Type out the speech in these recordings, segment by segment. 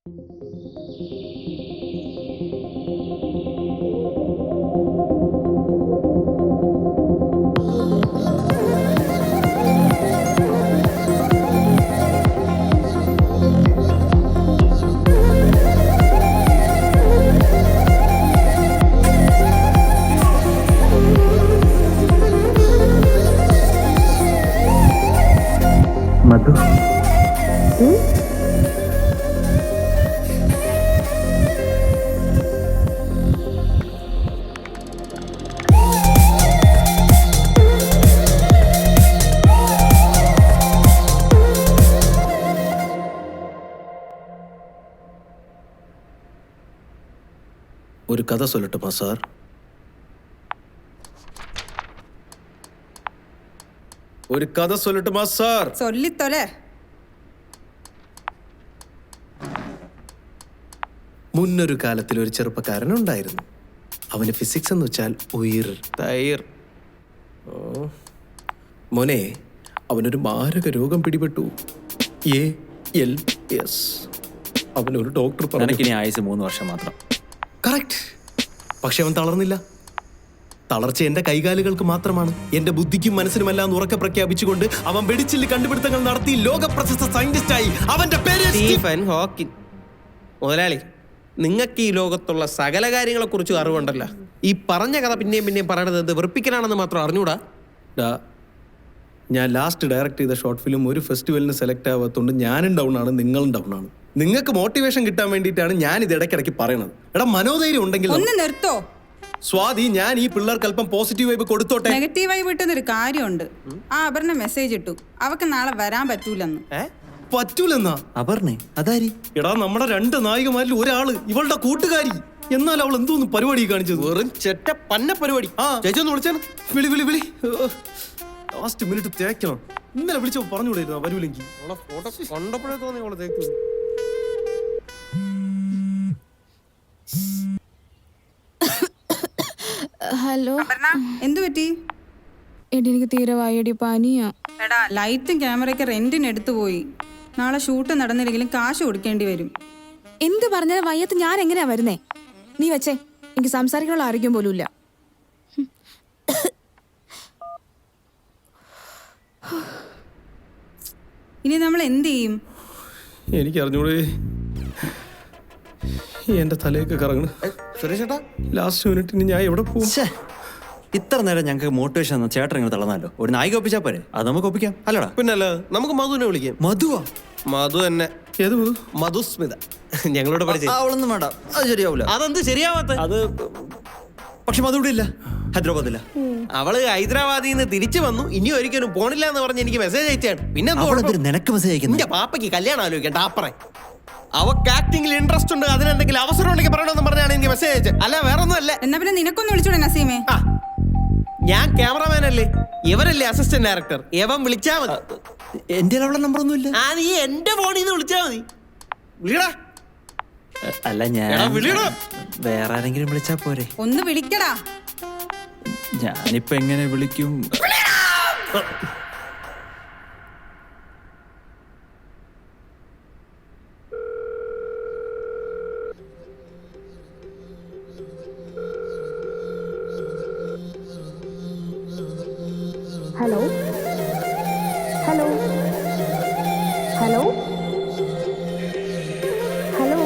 മധു ഒരു കഥ சொல்லட்டுமா സാർ? ഒരു കഥ சொல்லட்டுமா സാർ? சொல்லித்தொலை. മുന്നൊരു കാലത്തിൽ ഒരു ചെറുപ്പക്കാരൻ ഉണ്ടായിരുന്നു. അവന് ഫിസിക്സ് എന്ന് വെച്ചാൽ ഉയിർ തൈർ. മോനെ, അവനൊരു മാരക രോഗം പിടിപെട്ടു. ALS. അവനൊരു ഡോക്ടർ പറഞ്ഞു ആയുസ് 3 വർഷം മാത്രം. കറക്റ്റ്. പക്ഷെ അവൻ തളർന്നില്ല. തളർച്ച എന്റെ കൈകാലുകൾക്ക് മാത്രമാണ്, എന്റെ ബുദ്ധിക്കും മനസ്സിനുമെല്ലാം ഉറക്കെ പ്രഖ്യാപിച്ചുകൊണ്ട് അവൻ വെടിച്ചില് കണ്ടുപിടുത്തങ്ങൾ നടത്തി ലോക പ്രശസ്ത സയന്റിസ്റ്റായി. അവന്റെ പേര് സ്റ്റീഫൻ ഹോക്കിൻ. മുതലാളി, നിങ്ങൾക്ക് ഈ ലോകത്തുള്ള സകല കാര്യങ്ങളെ കുറിച്ച് അറിവുണ്ടല്ലോ. ഈ പറഞ്ഞ കഥ പിന്നെയും പറയണത് എന്ത് വെറുപ്പിക്കലാണെന്ന് മാത്രം അറിഞ്ഞൂടാ. ഞാൻ ലാസ്റ്റ് ഡയറക്ട് ചെയ്ത ഷോർട്ട് ഫിലിം ഒരു ഫെസ്റ്റിവലിന് സെലക്ട് ആവാത്തതുകൊണ്ട് ഞാനും ഡൗൺ ആണ്, നിങ്ങളും ഡൗൺ ആണ്. നിങ്ങൾക്ക് മോട്ടിവേഷൻ കിട്ടാൻ വേണ്ടിയിട്ടാണ് ഞാൻ ഇത് ഇടയ്ക്കിടയ്ക്ക് പറയണത്. എടാ, മനോധൈര്യം ഉണ്ടെങ്കിൽ ഒന്ന് നിർത്തോ സ്വാതി. ഞാൻ ഈ പിള്ളേർക്ക് അല്പം പോസിറ്റീവ് വൈബ് കൊടുത്തോട്ടെ. നെഗറ്റീവായി വിട്ടുന്നൊരു കാര്യമുണ്ട്. ആ അപർണ മെസ്സേജ് ഇട്ടു, അവക്ക് നാളെ വരാൻ പറ്റൂലെന്ന്. പറ്റൂലെന്നാ? അപർണേ അതാരി? എടാ, നമ്മുടെ 2 നായികമാരിൽ ഒരാള് ഇവളുടെ കൂട്ടുകാരി. എന്നാൽ അവൾ എന്തോന്ന് പരിപാടി കാണിച്ചത്? വെറും ചെറ്റ പന്ന പരിപാടി. ചേച്ചി ഒന്ന് വിളിച്ചാണ്. വിളി ലാസ്റ്റ് മിനിറ്റ് തേക്കണം. ഇന്നലെ വിളിച്ചോ പറഞ്ഞുകൂടായിരുന്നു വരൂലെങ്കിൽ. ഫോട്ടോ കണ്ടപ്പോഴേ തോന്നി അവളെ തേക്കുന്നു. ഹലോ, എന്തു പറ്റി? എടി എനിക്ക് തീരെ വായടി, പനിയാ. എടാ, ലൈറ്റും ക്യാമറയൊക്കെ റെന്റിന് എടുത്തു പോയി. നാളെ ഷൂട്ട് നടന്നില്ലെങ്കിലും കാശ് കൊടുക്കേണ്ടി വരും. എന്ത് പറഞ്ഞാലും വയ്യത്ത് ഞാൻ എങ്ങനെയാ വരുന്നേ? നീ വെച്ചേ, എനിക്ക് സംസാരിക്കാനുള്ള ആരോഗ്യം പോലും ഇല്ല. ഇനി നമ്മൾ എന്ത് ചെയ്യും? എനിക്ക് അറിഞ്ഞൂടെ, എന്റെ തലയൊക്കെ കറങ്ങണ്. സുരേഷേട്ടാ, ലാസ്റ്റ് മിനിറ്റിന് ഞാൻ എവിടെ പോകും? ഇത്ര നേരം ഞങ്ങൾക്ക് മോട്ടിവേഷൻ തന്ന ചേട്ടൻ ഇങ്ങനെ തളർന്നല്ലോ. ഒരു നായിക ഒപ്പിച്ചാ പോരെ? അത് നമുക്ക് ഒപ്പിക്കാം അല്ലടാ? പിന്നല്ല, നമുക്ക് മധുവിനെ വിളിക്കാം. മധുവാ? മധു തന്നെ. ഏത് മധു? മധുസ്മിത. ഞങ്ങളോട് പഠിച്ചു. അവളൊന്നും വേണ്ട, അത് ശരിയാവൂല. അതെന്ത് ശരിയാവാത്ത? അത് പക്ഷെ മധു ഇവിടെ ഇല്ല, ഹൈദരാബാദില്ല. അവള് ഹൈദരാബാദിൽ നിന്ന് തിരിച്ചു വന്നു. ഇനി ഒരിക്കലും പോണില്ല എന്ന് പറഞ്ഞ് എനിക്ക് മെസ്സേജ് അയച്ചാണ്. പിന്നെ നിനക്ക് മെസ്സേജ് അയക്കുന്നു? എന്റെ പാപ്പയ്ക്ക് കല്യാണം ആലോചിക്കണ്ട അപ്പറേ. അവക്ക് ആക്ടിംഗിൽ ഇൻട്രസ്റ്റ് ഉണ്ട്, അതിനെന്തെങ്കിലും അവസരം ഉണ്ടെങ്കിൽ പറയണമെന്ന് പറഞ്ഞാണ് എനിക്ക് മെസ്സേജ് അയച്ചത്. അല്ല, വേറെ ഒന്നും അല്ല. എന്നാ പിന്നെ നിനക്കൊന്ന് വിളിച്ചൂടെ നസീമേ? ഞാൻ ക്യാമറമാൻ അല്ലേ, ഇവരല്ലേ അസിസ്റ്റന്റ് ഡയറക്ടർ. എവൻ വിളിച്ചാ മതി. എന്റെ അവളുടെ നമ്പർ ഒന്നും ഇല്ല. നീ എന്റെ ഫോണിൽ നിന്ന് വിളിച്ചാ മതി. വിളിയടാ. അല്ല, ഞാൻ വേറെ ആരെങ്കിലും വിളിച്ചാ പോരെ? ഒന്ന് വിളിക്കടാ. ഞാനിപ്പോ എങ്ങനെ വിളിക്കും? Hello hello hello hello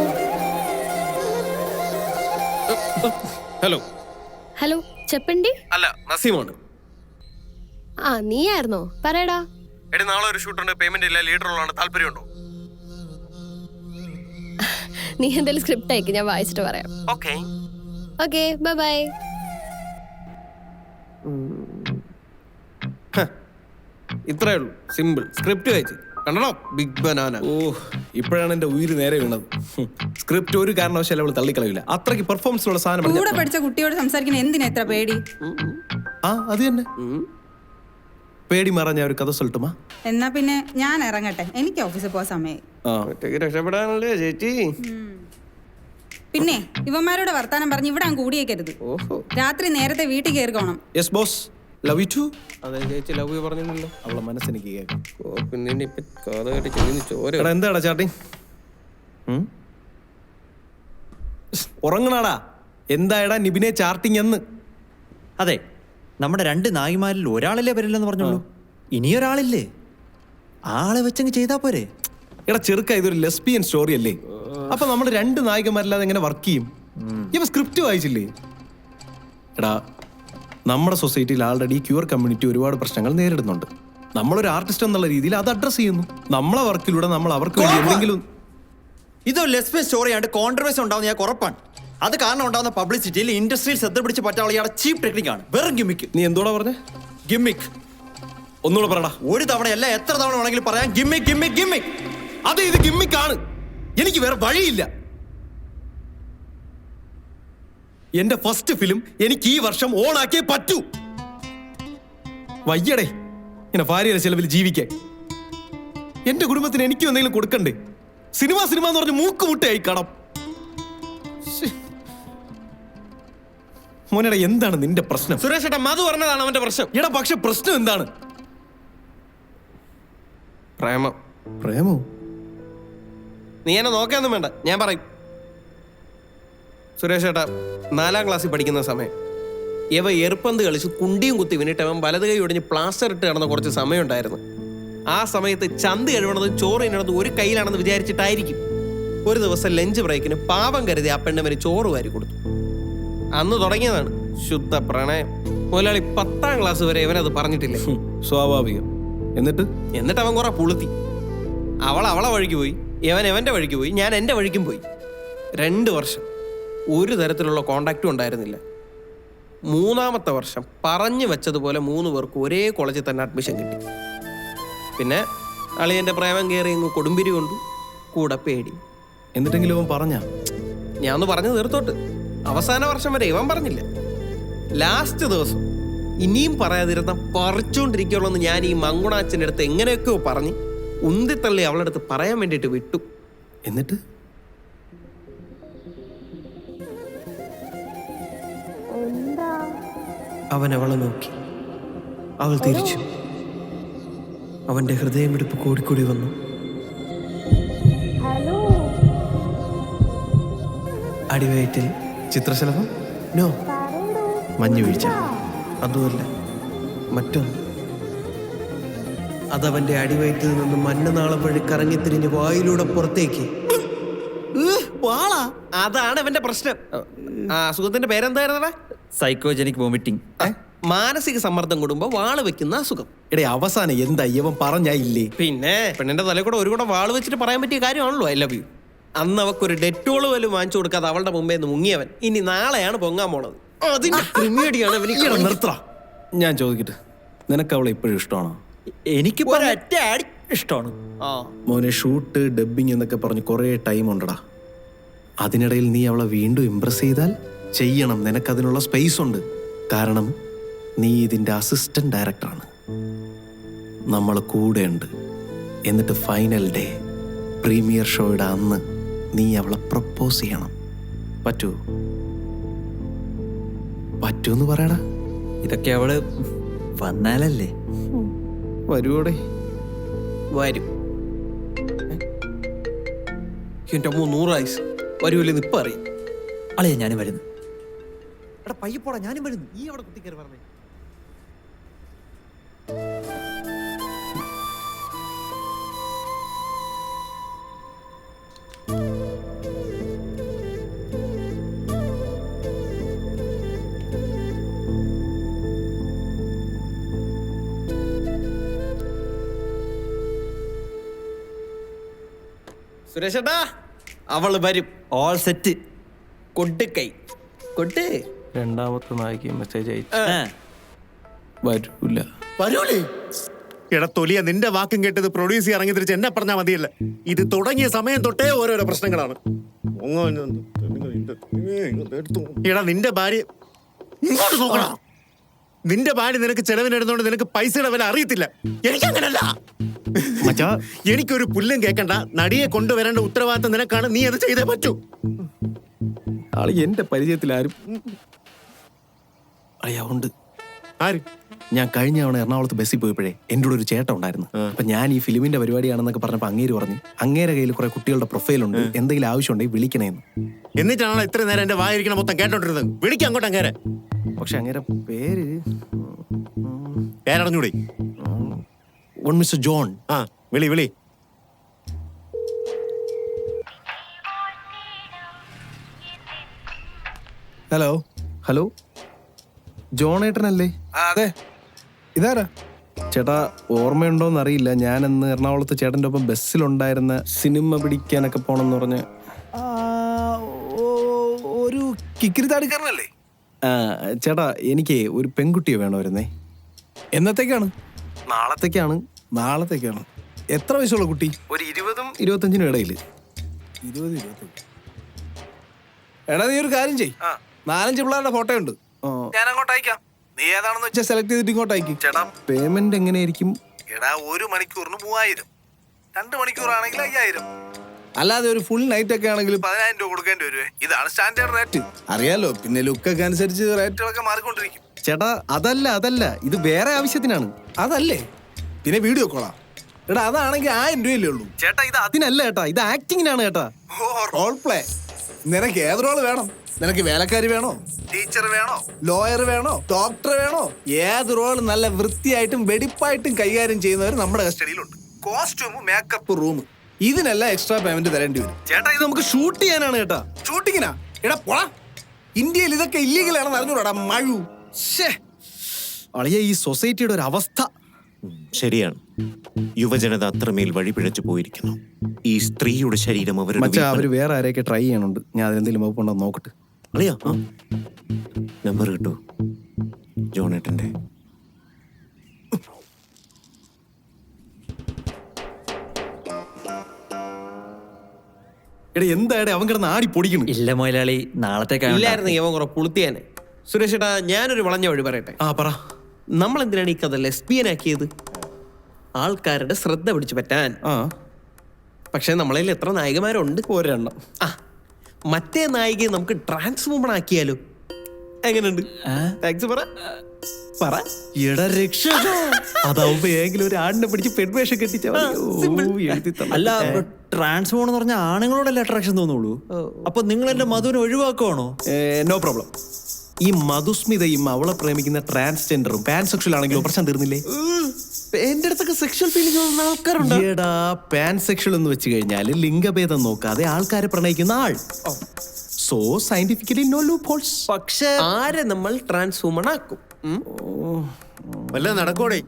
hello hello, చెప్పండి. അല്ല, നസീമാണ്. ആ, നീയായിരുന്നോ? പറയടാ. എടി, നാളെ ഒരു ഷൂട്ടുണ്ട്, പേയ്മെന്റ് ഇല്ല, ലീഡറുള്ളതാണ്. താല്പര്യമുണ്ടോ? നീ എന്തെങ്കിലും സ്ക്രിപ്റ്റ് അയക്ക്, ഞാൻ വായിച്ചിട്ട് പറയാം. Okay okay, bye bye. ഇത്രേ ഉള്ളൂ, സിമ്പിൾ. സ്ക്രിപ്റ്റ് വായിച്ച് കണ്ടോ? Big banana. ഓ, ഇപ്പോഴാണ് എന്റെ ഉയിര് നേരെ വീണത്. സ്ക്രിപ്റ്റ് ഒരു കാരണവശാലും അവള് തള്ളിക്കളയില്ല. അത്രയ്ക്ക് പെർഫോമൻസ് ഉള്ള സാധനം. കൂടെ പഠിച്ച കുട്ടിയോട് സംസാരിക്കുന്ന എന്തിനാ എത്ര പേടി? അത് തന്നെ. പേടി മാറാൻ ഞാൻ ഒരു കഥ சொல்லட்டுமா? എന്നാ പിന്നെ ഞാൻ ഇറങ്ങട്ടെ, എനിക്ക് ഓഫീസിൽ പോകാൻ സമയമായി. രക്ഷപ്പെടാനല്ലേ ചേച്ചി? പിന്നെ ഇവന്മാരോട് വർത്താനം പറഞ്ഞ് ഇവിടെ അങ്ങ് കൂടിയേക്കരുത്. രാത്രി നേരത്തെ വീട്ടിൽ കയറിക്കോണം. Yes boss, love you too. അതെ ചേച്ചി, ലവ് യു പറഞ്ഞില്ലല്ലോ. അവളെ മനസ്സെനിക്ക് കേൾക്കാം. പിന്നെ ഇപ്പൊ കഥ കേട്ട് ചെന്ന് ചോര. എന്താടാ ചാട്ടി? ഉറങ്ങണാടാ. എന്തായടാ നിബിനെ ചാർട്ടിങ് എന്ന്? അതെ, നമ്മുടെ 2 നായിമാരിൽ ഒരാളല്ലേ വരില്ലെന്ന് പറഞ്ഞോളൂ. ഇനിയൊരാളില്ലേ? ആളെ വെച്ചങ്ങ് ചെയ്താ പോരെ? എടാ ചെറുക്ക, ഇതൊരു ലെസ്ബിയൻ സ്റ്റോറി അല്ലേ? അപ്പൊ നമ്മൾ 2 നായികമാരില്ലാതെ എങ്ങനെ വർക്ക് ചെയ്യും? ഇവ സ്ക്രിപ്റ്റ് വായിച്ചില്ലേ? എടാ, നമ്മുടെ സൊസൈറ്റിയിൽ ആൾറെഡി ക്യൂർ കമ്മ്യൂണിറ്റി ഒരുപാട് പ്രശ്നങ്ങൾ നേരിടുന്നുണ്ട്. നമ്മളൊരു ആർട്ടിസ്റ്റ് എന്നുള്ള രീതിയിൽ അത് അഡ്രസ് ചെയ്യുന്നു. നമ്മളെ വർക്കിലൂടെ നമ്മൾ അവർക്ക് വേണ്ടി എന്തെങ്കിലും. ഇതൊരു ലെസ്ബിയൻ സ്റ്റോറി ആയിട്ട് കോൺട്രവേഴ്സി ഉണ്ടാവുന്ന ഞാൻ ഉറപ്പാണ്. അത് കാരണം ഉണ്ടാകുന്ന പബ്ലിസിറ്റിയിൽ ഇൻഡസ്ട്രിയിൽ ശ്രദ്ധ പിടിച്ച് പറ്റാനുള്ള ഇയാളുടെ ചീപ്പ് ടെക്നിക്കാണ്. വെറും ഗിമ്മിക്ക്. നീ എന്തോടാ പറഞ്ഞേ? ഗിമ്മിക്ക്. ഒന്നുകൂടെ പറടാ. ഒരു തവണയല്ല, എത്ര തവണ വേണമെങ്കിലും പറയാം. ഗിമ്മിക്ക്, ഗിമ്മിക്ക്, ഗിമ്മിക്ക്. അതെ, ഇത് ഗിമ്മിക്കാണ്. എനിക്ക് വേറെ വഴിയില്ല. എന്റെ ഫസ്റ്റ് ഫിലിം എനിക്ക് ഈ വർഷം ഓണാക്കിയേ പറ്റൂ. വയ്യടേ ഇങ്ങനെ ഭാര്യയുടെ ചെലവിൽ ജീവിക്കാൻ. എന്റെ കുടുംബത്തിന് എനിക്കും എന്തെങ്കിലും കൊടുക്കണ്ടേ? സിനിമ സിനിമ എന്ന് പറഞ്ഞ് മൂക്കുമുട്ടയായി കടം. മോനെടാ, എന്താണ് നിന്റെ പ്രശ്നം? സുരേഷ് ഏട്ടാ, മധു പറഞ്ഞതാണ് അവന്റെ പ്രശ്നം. എടാ, പക്ഷെ പ്രശ്നം എന്താണ്? പ്രേമം. പ്രേമോ? നീ എന്നെ നോക്കാനൊന്നും വേണ്ട, ഞാൻ പറയും. സുരേഷ് ഏട്ടാ, 4ാം ക്ലാസ്സിൽ പഠിക്കുന്ന സമയം ഇവ എറുപ്പന്ത് കളിച്ച് കുണ്ടിയും കുത്തി വീണിട്ട് അവൻ വലത് കൈ ഒടിഞ്ഞ് പ്ലാസ്റ്റർ ഇട്ട് കിടന്ന കുറച്ച് സമയം ഉണ്ടായിരുന്നു. ആ സമയത്ത് ചന്ത് കഴിവണതും ചോറ് തിന്നണതും ഒരു കയ്യിലാണെന്ന് വിചാരിച്ചിട്ടായിരിക്കും. ഒരു ദിവസം ലഞ്ച് ബ്രേക്കിന് പാവം കരുതി ആ പെണ്ണവന് ചോറ് വാരി കൊടുത്തു. അന്ന് തുടങ്ങിയതാണ് ശുദ്ധ പ്രണയം. മുതലാളി 10ാം ക്ലാസ് വരെ ഇവനത് പറഞ്ഞിട്ടില്ല. സ്വാഭാവികം. എന്നിട്ട് അവൻ കുറെ പുളുത്തി. അവളെ വഴിക്ക് പോയി, എവന്റെ വഴിക്ക് പോയി, ഞാൻ എൻ്റെ വഴിക്കും പോയി. 2 വർഷം ഒരു തരത്തിലുള്ള കോണ്ടാക്റ്റും ഉണ്ടായിരുന്നില്ല. 3ാമത്തെ വർഷം പറഞ്ഞു വെച്ചതുപോലെ 3 പേർക്ക് ഒരേ കോളേജിൽ തന്നെ അഡ്മിഷൻ കിട്ടി. പിന്നെ അളിയൻ്റെ പ്രേമം കയറി ഇങ്ങ് കൊടുമ്പിരി കൊണ്ടു, കൂടെ പേടി. എന്നിട്ടെങ്കിലും അവൻ പറഞ്ഞ? ഞാൻ ഒന്ന് പറഞ്ഞു തീർത്തോട്ട്. അവസാന വർഷം വരെ ഇവൻ പറഞ്ഞില്ല. ലാസ്റ്റ് ദിവസം ഇനിയും പറയാതിരുന്ന പറിച്ചുകൊണ്ടിരിക്കുള്ളൂ ഞാൻ ഈ മങ്കുണാച്ചൻ്റെ അടുത്ത് എങ്ങനെയൊക്കെയോ പറഞ്ഞ് ഉന്തിത്തള്ളി അവളുടെ അടുത്ത് പറയാൻ വേണ്ടിയിട്ട് വിട്ടു. എന്നിട്ട് അവൻ അവളെ നോക്കി, അവൾ തിരിച്ചു. അവന്റെ ഹൃദയമിടിപ്പ് കൂടിക്കൂടി വന്നു. അടിവയറ്റിൽ ചിത്രശലഭം? നോ, മഞ്ഞു വീഴ്ച? അതുമല്ല, മറ്റൊന്ന്. അതവന്റെ അടിവയറ്റിൽ നിന്ന് മഞ്ഞനാളം വഴി കറങ്ങിത്തിരിഞ്ഞ് വായിലൂടെ പുറത്തേക്ക്. അതാണ് അവന്റെ പ്രശ്നം. ആ അസുഖത്തിന്റെ പേരെന്തായിരുന്നടാ? Psychogenic vomiting. മാനസിക സമ്മർദ്ദം കൂടുമ്പോ വാള് വെക്കുന്ന അസുഖം. എടേ, അവസാനം എന്താ ഇവൻ പറഞ്ഞായില്ലേ? പിന്നെ പെണ്ണിന്റെ തലയിൽ കൂടെ ഒരു കൂടെ വാള് വെച്ചിട്ട് പറയാൻ പറ്റിയ കാര്യമാണല്ലോ ഐ ലവ് യു. അന്ന് അവക്കൊരു ഡെറ്റോള് പോലും വാങ്ങിച്ചു കൊടുക്കാതെ അവളുടെ മുമ്പേ നിന്ന് മുങ്ങിയവൻ ഇനി നാളെയാണ് പൊങ്ങാൻ പോണത്. അതിന്റെ ക്രിമിയടിയാണ് അവന്. നിർത്തറ. ഞാൻ ചോദിക്കട്ടെ, നിനക്ക് അവളെ ഇപ്പോഴും ഇഷ്ടമാണോ? എനിക്ക് ഇഷ്ടമാണ്. മോനെ, ഷൂട്ട് ഡബ്ബിങ് എന്നൊക്കെ പറഞ്ഞ് കുറേ ടൈം ഉണ്ടടാ. അതിനിടയിൽ നീ അവളെ വീണ്ടും ഇംപ്രസ് ചെയ്താൽ ചെയ്യണം. നിനക്കതിനുള്ള സ്പേസ് ഉണ്ട്. കാരണം നീ ഇതിൻ്റെ അസിസ്റ്റന്റ് ഡയറക്ടറാണ്. നമ്മൾ കൂടെയുണ്ട്. എന്നിട്ട് ഫൈനൽ ഡേ പ്രീമിയർ ഷോയുടെ അന്ന് നീ അവളെ പ്രപ്പോസ് ചെയ്യണം. പറ്റുമോ? പറ്റൂന്ന് പറയടാ. ഇതൊക്കെ അവള് വന്നാലല്ലേ? വരുവോടെ? വരും. എന്റെ അമ്മ 100 ആയുസ് വരുമല്ലെന്ന് ഇപ്പൊ അറിയാം. അളിയ ഞാനും വരുന്നു. എടാ പയ്യപ്പോടാ, ഞാനും വരുന്നു. ഈ അവിടെ കുത്തിക്കയറി പറഞ്ഞേ. സുരേഷേട്ടാ, അവള് വരും. All set. കൊടുക്കൈ കൊട്ട്. 2ാമത്തെ നായിക മെസ്സേജ് അയച്ചു. വരൂല. വരൂലേ? എടാ തൊലിയ, നിന്റെ വാക്കും കേട്ടത് പ്രൊഡ്യൂസ് ചെയ്യാൻ ഇറങ്ങി തിരിച്ച് എന്നെ പറഞ്ഞാൽ മതിയല്ല. ഇത് തുടങ്ങിയ സമയം തൊട്ടേ ഓരോരോ പ്രശ്നങ്ങളാണ്. എടാ, നിന്റെ ഭാര്യ ഇങ്ങോട്ട് നോക്കണ. നിന്റെ ഭാര്യ നിനക്ക് ചെലവിനെടുത്തോണ്ട് നിനക്ക് പൈസയുടെ വില അറിയത്തില്ല. എനിക്കങ്ങനല്ല. എനിക്കൊരു പുല്ലും കേൾക്കണ്ട. നടിയെ കൊണ്ടുവരേണ്ട ഉത്തരവാദിത്തം നിനക്കാണ്. നീ അത് ചെയ്തേ പറ്റൂ. ആള് എന്റെ പരിചയത്തിൽ ആരും ഉണ്ട്. ആര്? ഞാൻ കഴിഞ്ഞ തവണ എറണാകുളത്ത് ബസ്സിൽ പോയപ്പോഴേ എൻ്റെ കൂടെ ഒരു ചേട്ടൻ ഉണ്ടായിരുന്നു. അപ്പൊ ഞാൻ ഈ ഫിലിമിന്റെ പരിപാടിയാണെന്നൊക്കെ പറഞ്ഞപ്പോൾ അങ്ങേര് പറഞ്ഞു അങ്ങേരെ കയ്യിൽ കുറെ കുട്ടികളുടെ പ്രൊഫൈലുണ്ട്, എന്തെങ്കിലും ആവശ്യമുണ്ടെങ്കിൽ വിളിക്കണേന്ന്. എന്നിട്ടാണോ ഇത്ര നേരം എന്റെ വായിരിക്കണം മൊത്തം കേട്ടോണ്ടിരുന്നത്? വിളിക്കാം അങ്ങോട്ട് അങ്ങേരെ. പക്ഷെ അങ്ങേരെ പേര് പേരടഞ്ഞൂടെ? One mister John. ആ വിളി വിളി. ഹലോ ഹലോ, ജോൺ ഏട്ടനല്ലേ? അതെ, ഇതാരാ? ചേട്ടാ ഓർമ്മയുണ്ടോന്ന് അറിയില്ല, ഞാനന്ന് എറണാകുളത്ത് ചേട്ടൻ്റെ ഒപ്പം ബസ്സിലുണ്ടായിരുന്ന സിനിമ പിടിക്കാനൊക്കെ പോണെന്ന് പറഞ്ഞ് ഒരു കിക്കിരി താടിക്കാരനല്ലേ? ചേട്ടാ എനിക്ക് ഒരു പെൺകുട്ടിയെ വേണമായിരുന്നേ. എന്നത്തേക്കാണ്? നാളത്തേക്കാണ്. നാളത്തേക്കാണ്. എത്ര വയസ്സുള്ള കുട്ടി? ഒരു 20-നും 25-നും ഇടയിൽ. 20-25. എടാ നീ ഒരു കാര്യം ചെയ്, 4-5 പിള്ളേരുടെ ഫോട്ടോ ഉണ്ട്, ഞാൻ അങ്ങോട്ട് അയക്കാം. നീ ഏതാണെന്ന് വെച്ചാൽ സെലക്ട് ചെയ്തിട്ട് ഇങ്ങോട്ട് അയക്കും. ചേട്ടാ പേയ്മെന്റ് എങ്ങനെയായിരിക്കും? എടാ 1 മണിക്കൂറിന് 3000, 2 മണിക്കൂറാണെങ്കിൽ 5000. അല്ലാതെ ഒരു ഫുൾ നൈറ്റ് ഒക്കെ ആണെങ്കിൽ 10000 രൂപ കൊടുക്കേണ്ടി വരുവേ. ഇതാണ് സ്റ്റാൻഡേർഡ് റേറ്റ്. അറിയാലോ, പിന്നെ ലുക്കൊക്കെ അനുസരിച്ച് റേറ്റുകളൊക്കെ മാറിക്കൊണ്ടിരിക്കും. ചേട്ടാ അതല്ല ഇത് വേറെ ആവശ്യത്തിനാണ്. അതല്ലേ പിന്നെ വീഡിയോ കോളാ? എടാ അതാണെങ്കിൽ 1000 രൂപയല്ലേ ഉള്ളൂ. ചേട്ടാ ഇത് അതിനല്ല ചേട്ടാ, ഇത് ആക്ടിങ്ങിനാണ് ചേട്ടാ. ഓ റോൾ പ്ലേ. നിനക്ക് ഏത് റോള് വേണം? നിനക്ക് വേലക്കാരി വേണോ, ടീച്ചർ വേണോ, ലോയർ വേണോ, ഡോക്ടർ വേണോ? ഏത് റോൾ നല്ല വൃത്തിയായിട്ടും വെടിപ്പായിട്ടും കൈകാര്യം ചെയ്യുന്നവർ നമ്മുടെ കസ്റ്റഡിയിലുണ്ട്. കോസ്റ്റ്യൂമും മേക്കപ്പ് റൂം, ഇതിനെല്ലാം എക്സ്ട്രാ പേയ്മെന്റ് തരേണ്ടി വരും. ചേട്ടാ ഇത് നമുക്ക് ഷൂട്ട് ചെയ്യാനാണ് ചേട്ടാ. ഷൂട്ടിങ്ങിനാ? എടാ പോടാ, ഇന്ത്യയിൽ ഇതൊക്കെ ഇല്ലീഗൽ ആണെന്ന് അറിഞ്ഞൂടാ മഴു. അളിയ ഈ സൊസൈറ്റിയുടെ ഒരു അവസ്ഥ. ശരിയാണ്, യുവജനത അത്രമേൽ വഴിപിഴച്ചു പോയിരിക്കുന്നു. ഈ സ്ത്രീയുടെ ശരീരം മച്ചാ അവര് വേറെ ആരെയൊക്കെ ട്രൈ ചെയ്യാനുണ്ട്, ഞാൻ അതിലെന്തെങ്കിലും വകുപ്പുണ്ടോ നോക്കട്ടെ. അളിയാ നമ്പർ കിട്ടൂ ജോണേട്ടന്റെ? എടാ എന്തായാലും അവൻ കിടന്ന് ആടി പൊടിക്കുന്നു. ഇല്ല മുതലാളി, നാളത്തേക്കാണ്. ഇല്ലായിരുന്നു ഇവൻ കുറെ പുളുത്തിയാനെ. സുരേഷ് ഏട്ടാ, ഞാനൊരു വളഞ്ഞ വഴി പറയട്ടെ. ആ പറ. നമ്മൾ എന്തിനാണ് ഈ കഥ ലെസ്ബിയൻ ആക്കിയത്? ആൾക്കാരുടെ ശ്രദ്ധ പിടിച്ചു പറ്റാൻ. ആ പക്ഷെ നമ്മളതിൽ എത്ര നായികമാരുണ്ട്? ഒരെണ്ണം. ആ മറ്റേ നായികയെ നമുക്ക് ട്രാൻസ് വുമൺ ആക്കിയാലോ? എങ്ങനെയുണ്ട്? താങ്ക്സ് പറ പറ. എടാ രക്ഷ, അതാവുമ്പോ ഏതെങ്കിലും ഒരു ആടിനെ പിടിച്ച് പെൺവേഷം കെട്ടിച്ചാ അല്ല, ട്രാൻസ്ഫോൺ എന്ന് പറഞ്ഞാൽ ആണുങ്ങളോടല്ലേ അട്രാക്ഷൻ തോന്നുള്ളൂ. അപ്പൊ നിങ്ങൾ എന്റെ മധുവിനെ ഒഴിവാക്കുവാണോ? No problem. ഈ മധുസ്മിതയും അവളെ പ്രേമിക്കുന്ന ട്രാൻസ്ജെൻഡറും പാൻസെക്ഷൽ ആണെങ്കിലും പ്രശ്നം തീർന്നില്ലേ? എന്റെ അടുത്തൊക്കെ സെക്ഷൽ ഫീലിംഗ് തോന്നുന്ന ആൾക്കാരുണ്ട്. ഈടാ പാൻസെക്ഷൽ എന്ന് വെച്ച് കഴിഞ്ഞാല് ലിംഗഭേദം നോക്കാതെ ആൾക്കാരെ പ്രണയിക്കുന്ന ആൾ. So scientifically no loopholes. പക്ഷെ ആരെ നമ്മൾ ട്രാൻസ് വുമൺ ആക്കും? വല്ല നടക്കോടെ?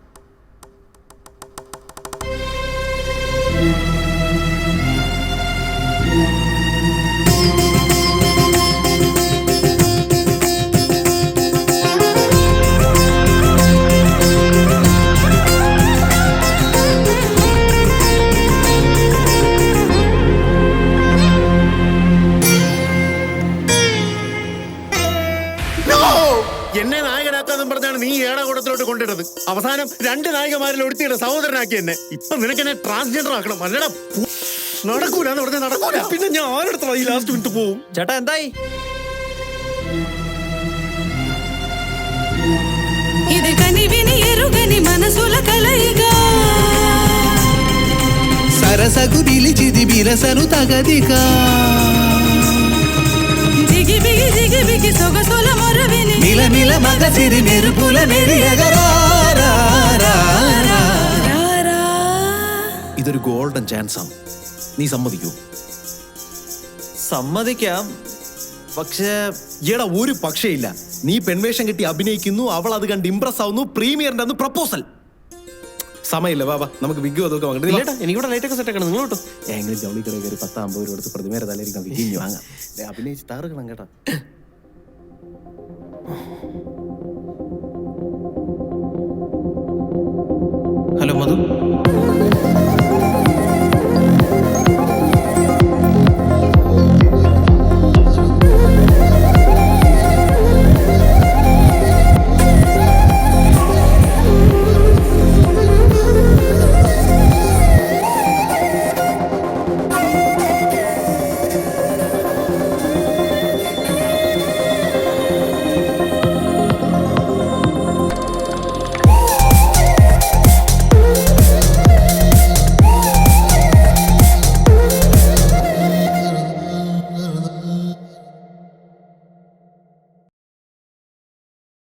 എന്നെ നായകനാക്കാന്നും പറഞ്ഞാണ് നീ ഏടാകൂടത്തിലോട്ട് കൊണ്ടിട്ടത്. അവസാനം 2 നായികമാരിൽ ഒരുത്തിയുടെ സഹോദരനാക്കി എന്നെ. ഇപ്പൊ നിനക്ക് എന്നെ ട്രാൻസ്ജെൻഡർ ആക്കണം. അല്ലടാ നടക്കൂല എന്ന് പറഞ്ഞാൽ നടക്കൂല. പിന്നെ ഞാൻ ആരെടുത്ത ഈ ലാസ്റ്റ് മിനിറ്റ് പോവും. ചേട്ടാ എന്തായി? ഇത് കനിവിനി എരുകനി മനസുല കലയിക సరసగు బిలిచిది బిరసను తగదిక జిగిబిగి జిగిబిగి సొగసుల మొరవిని మిలమిల మగసిరి మెరుపుల మెరియగరారా. ഇതൊരു ഗോൾഡൻ ചാൻസ് ആണ്, നീ സമ്മതിക്കൂ? സമ്മതിക്കാം, പക്ഷേ എടാ ഒരു പക്ഷേ ഇല്ല. നീ പെൺവേഷം കെട്ടി അഭിനയിക്കുന്നു, അവൾ അത് കണ്ട് ഇംപ്രസ് ആവുന്നു, പ്രീമിയറിന്റെ അന്ന് പ്രപ്പോസൽ. സമയമില്ല, ബാബാ നമുക്ക് വിഗ് അതൊക്കെ വാങ്ങട്ടെ. എനിക്കിവിടെ ലൈറ്റ് ഒക്കെ സെറ്റ് ആക്കണം. നിങ്ങൾ കേട്ടോ എങ്ങനെ ജൗളി കടയിൽ കയറി 10-50 രൂപ എടുത്ത് പ്രതിമേരെ തലയിരിക്കണം വിഗ് വാങ്ങാം. അഭിനയിച്ച് താറുകണം കേട്ടോ.